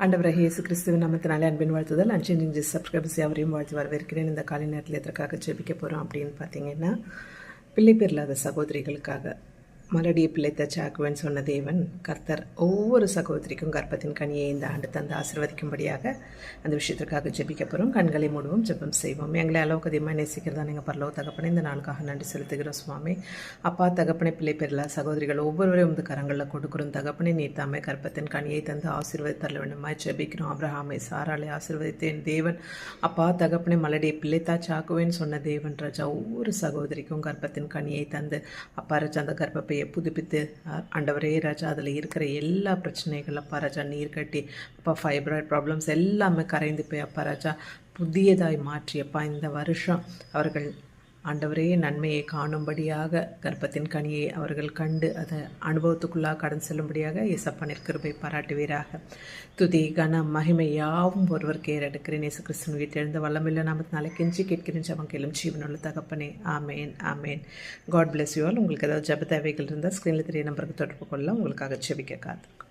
ஆண்டவராகிய இயேசு கிறிஸ்துவின் நாமத்தினாலே அன்பின் வாழ்த்துதல். அன்சேஞ்சிங் சப்ஸ்கிரைபர்ஸ் யாவரையும் வாழ்த்து வரவேற்கிறேன். இந்த காலை நேரத்தில் எதற்காக ஜெபிக்க போகிறோம் அப்படின்னு பார்த்தீங்கன்னா, பிள்ளை பேர் இல்லாத சகோதரிகளுக்காக மலடியை பிள்ளைத்த சாக்குவேன் சொன்ன தேவன் கர்த்தர் ஒவ்வொரு சகோதரிக்கும் கர்ப்பத்தின் கனியை இந்த ஆண்டு தந்து ஆசீர்வதிக்கும்படியாக அந்த விஷயத்திற்காக ஜெபிக்க போகிறோம். கண்களை மூடுவோம், ஜெபம் செய்வோம். எங்களை அளவுக்கு அதிகமாக நேசிக்கிறதா நீங்கள் பரலோக தகப்பனே, இந்த நாளுக்காக நன்றி செலுத்துகிறோம் சுவாமி. அப்பா தகப்பனை பிள்ளை பேரில் சகோதரிகள் ஒவ்வொருவரையும் வந்து கரங்களில் கொடுக்குறோம். தகப்பனை நீ தாமே கர்ப்பத்தின் கனியை தந்து ஆசீர்வதித்தரல வேண்டுமாய் ஜெபிக்கிறோம். ஆபிரகாமை சாராளை ஆசீர்வதித்தேன் தேவன். அப்பா தகப்பனை மலடியை பிள்ளைத்தா சாக்குவேன் சொன்ன தேவன் ராஜா ஒவ்வொரு சகோதரிக்கும் கர்ப்பத்தின் கனியை தந்து அப்பா ராஜா அந்த கர்ப்பப்பை புதுப்பித்து ஆண்டவரே ராஜா அதில் இருக்கிற எல்லா பிரச்சனைகள் அப்பா ராஜா நீர் கட்டி அப்பா ஃபைப்ராய்ட் ப்ராப்ளம்ஸ் எல்லாமே கரைந்து போய் அப்பா ராஜா புதியதாய் மாற்றி அப்பா இந்த வருஷம் அவர்கள் ஆண்டவரே நன்மையை காணும்படியாக கர்ப்பத்தின் கனியை அவர்கள் கண்டு அதை அனுபவத்துக்குள்ளாக கடந்து செல்லும்படியாக இயேசப்பனின் கிருபை பாராட்டுவீராக. துதி கன மகிமை யாவும் ஒருவர் கேரெடுக்கிறேன். இயேசு கிறிஸ்துவின் வீட்டிலிருந்து வல்லமில்லை நாமத்தினாலே கெஞ்சி கேட்கிறேன் ஜெபம் கேளும் ஜீவனுள்ள தகப்பனே. ஆமேன் ஆமேன். God bless you all. உங்களுக்கு ஏதாவது ஜெப தேவைகள் இருந்தால் ஸ்க்ரீனில் தெரிய நம்பருக்கு தொடர்பு கொள்ள உங்களுக்காக ஜெபிக்க காத்திருக்கும்.